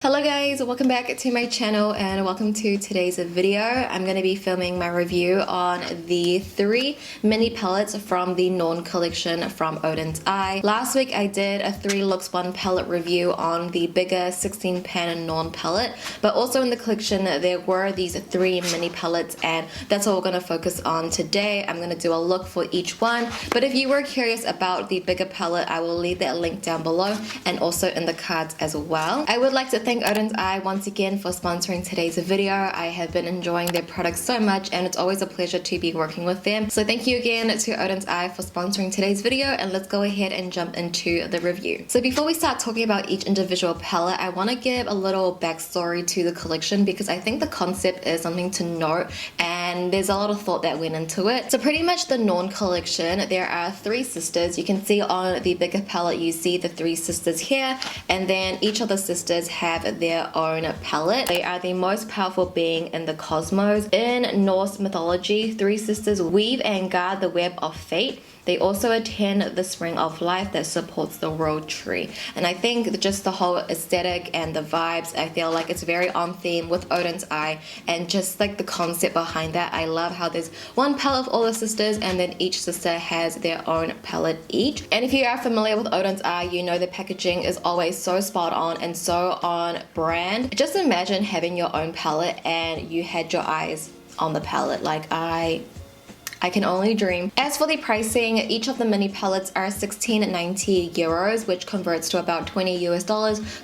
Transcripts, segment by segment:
Hello guys, welcome back to my channel and welcome to today's video. I'm going to be filming my review on the 3 mini palettes from the NORN collection from Oden'S. Last week I did a 3 looks 1 palette review on the bigger 16 pan NORN palette, but also in the collection there were these 3 mini palettes and that's what we're going to focus on today. I'm going to do a look for each one, but if you were curious about the bigger palette, I will leave that link down below and also in the cards as well. I would like to thank Oden'S once again for sponsoring today's video. I have been enjoying their products so much and it's always a pleasure to be working with them. So thank you again to Oden'S for sponsoring today's video, and let's go ahead and jump into the review. So before we start talking about each individual palette, I want to give a little backstory to the collection because I think the concept is something to note and there's a lot of thought that went into it. So pretty much the NORN collection, there are 3 sisters. You can see on the bigger palette you see the 3 sisters here, and then each of the sisters have their own palette. They are the most powerful being in the cosmos. In Norse mythology, 3 sisters weave and guard the web of fate. They also attend the spring of life that supports the world tree. And I think just the whole aesthetic and the vibes, I feel like it's very on theme with Oden'S and just like the concept behind that. I love how there's one palette of all the sisters and then each sister has their own palette each. And if you are familiar with Oden'S you know the packaging is always so spot on and so on brand. Just imagine having your own palette and you had your eyes on the palette. Like I can only dream. As for the pricing, each of the mini palettes are 16.90 euros, which converts to about $20 US.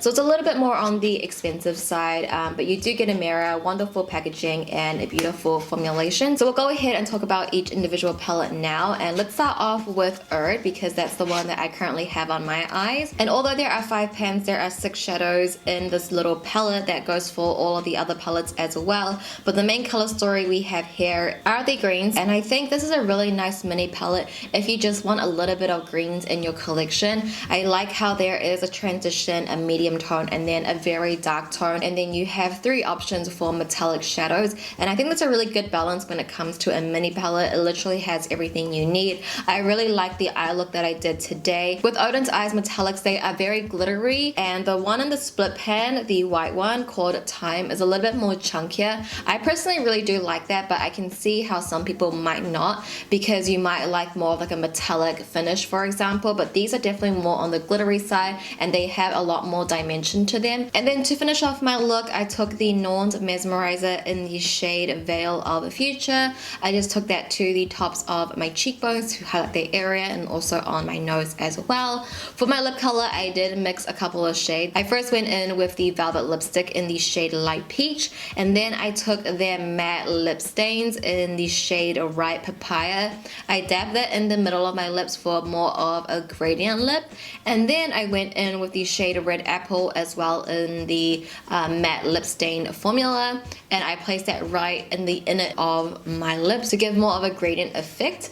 So it's a little bit more on the expensive side, but you do get a mirror, wonderful packaging, and a beautiful formulation. So we'll go ahead and talk about each individual palette now, and let's start off with Erd because that's the one that I currently have on my eyes. And although there are 5 pans, there are 6 shadows in this little palette that goes for all of the other palettes as well. But the main color story we have here are the greens, and I think this is a really nice mini palette if you just want a little bit of greens in your collection. I like how there is a transition, a medium tone, and then a very dark tone, and then you have 3 options for metallic shadows, and I think that's a really good balance when it comes to a mini palette. It literally has everything you need. I really like the eye look that I did today. With Oden'S metallics, they are very glittery, and the one in the split pan, the white one called Time, is a little bit more chunkier. I personally really do like that, but I can see how some people might not, because you might like more of like a metallic finish, for example, but these are definitely more on the glittery side and they have a lot more dimension to them. And then to finish off my look, I took the NORN'S mesmerizer in the shade Veil of the Future. I just took that to the tops of my cheekbones to highlight the area and also on my nose as well. For my lip color, I did mix a couple of shades. I first went in with the Velvet lipstick in the shade Light Peach, and then I took their matte lip stains in the shade Ripe Papaya. I dabbed that in the middle of my lips for more of a gradient lip, and then I went in with the shade Red Apple as well in the matte lip stain formula, and I placed that right in the inner of my lips to give more of a gradient effect.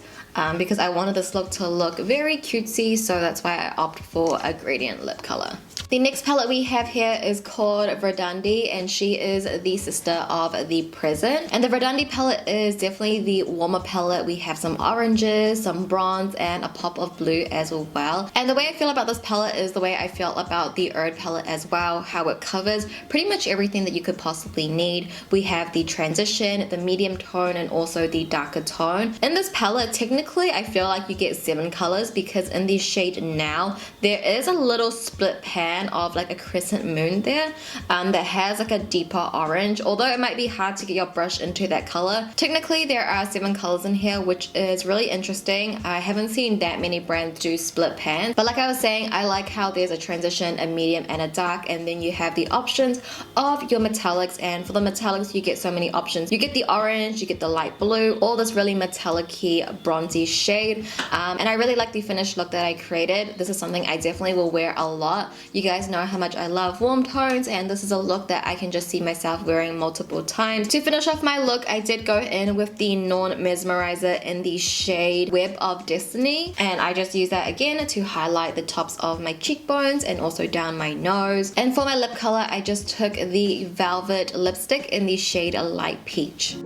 Because I wanted this look to look very cutesy, so that's why I opted for a gradient lip color. The next palette we have here is called Verdandi, and she is the sister of the Present. And the Verdandi palette is definitely the warmer palette. We have some oranges, some bronze, and a pop of blue as well. And the way I feel about this palette is the way I felt about the Erd palette as well, how it covers pretty much everything that you could possibly need. We have the transition, the medium tone, and also the darker tone. In this palette, technically I feel like you get 7 colors because in the shade Now, there is a little split pan of like a crescent moon there that has like a deeper orange, although it might be hard to get your brush into that color. Technically there are 7 colors in here, which is really interesting. I haven't seen that many brands do split pans, but like I was saying, I like how there's a transition, a medium, and a dark, and then you have the options of your metallics. And for the metallics you get so many options. You get the orange, you get the light blue, all this really metallic-y bronzy shade, and I really like the finished look that I created. This is something I definitely will wear a lot. You guys know how much I love warm tones, and this is a look that I can just see myself wearing multiple times. To finish off my look, I did go in with the NORN mesmerizer in the shade Web of Destiny, and I just use that again to highlight the tops of my cheekbones and also down my nose. And for my lip color, I just took the Velvet lipstick in the shade Light Peach.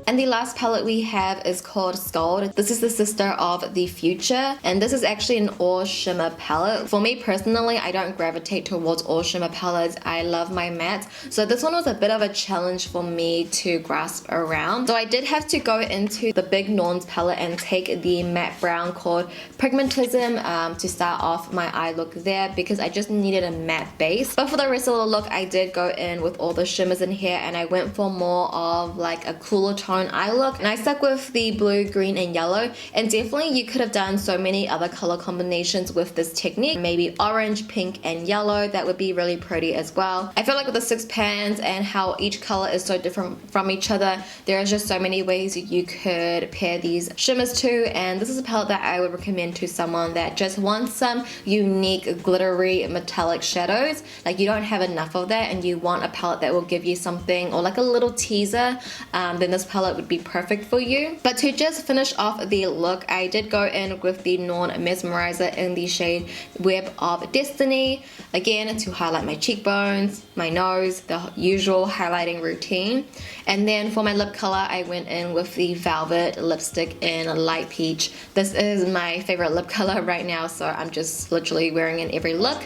And the last palette we have is called SKUID. This is the sister of the Future, and this is actually an all shimmer palette. For me personally, I don't gravitate towards all shimmer palettes. I love my matte, so this one was a bit of a challenge for me to grasp around. So I did have to go into the big NORN'S palette and take the matte brown called Pragmatism to start off my eye look there, because I just needed a matte base. But for the rest of the look, I did go in with all the shimmers in here, and I went for more of like a cooler tone eye look, and I stuck with the blue, green, and yellow. And definitely you could have done so many other color combinations with this technique, maybe orange, pink, and yellow. That would be really pretty as well. I feel like with the 6 pans and how each color is so different from each other, there are just so many ways you could pair these shimmers to, and this is a palette that I would recommend to someone that just wants some unique glittery metallic shadows. Like you don't have enough of that and you want a palette that will give you something, or like a little teaser, then this palette would be perfect for you. But to just finish off the look, I did go in with the NORN Mesmerizer in the shade Web of Destiny, again to highlight my cheekbones, my nose, the usual highlighting routine. And then for my lip color, I went in with the Velvet lipstick in Light Peach. This is my favorite lip color right now, so I'm just literally wearing it in every look.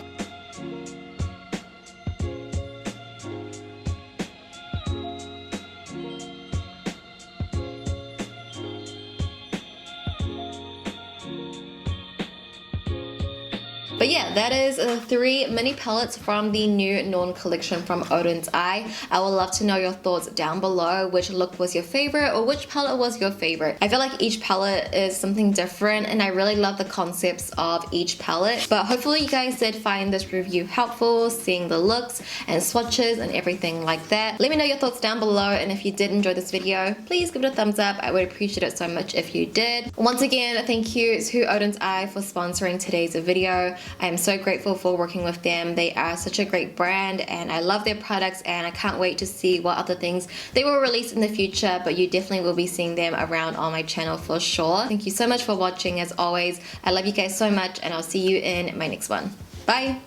But yeah, that is 3 mini palettes from the new NORN collection from Oden'S. I would love to know your thoughts down below. Which look was your favorite, or which palette was your favorite? I feel like each palette is something different, and I really love the concepts of each palette. But hopefully you guys did find this review helpful, seeing the looks and swatches and everything like that. Let me know your thoughts down below, and if you did enjoy this video, please give it a thumbs up. I would appreciate it so much if you did. Once again, thank you to Oden'S for sponsoring today's video. I am so grateful for working with them. They are such a great brand, and I love their products, and I can't wait to see what other things they will release in the future, but you definitely will be seeing them around on my channel for sure. Thank you so much for watching as always. I love you guys so much, and I'll see you in my next one. Bye!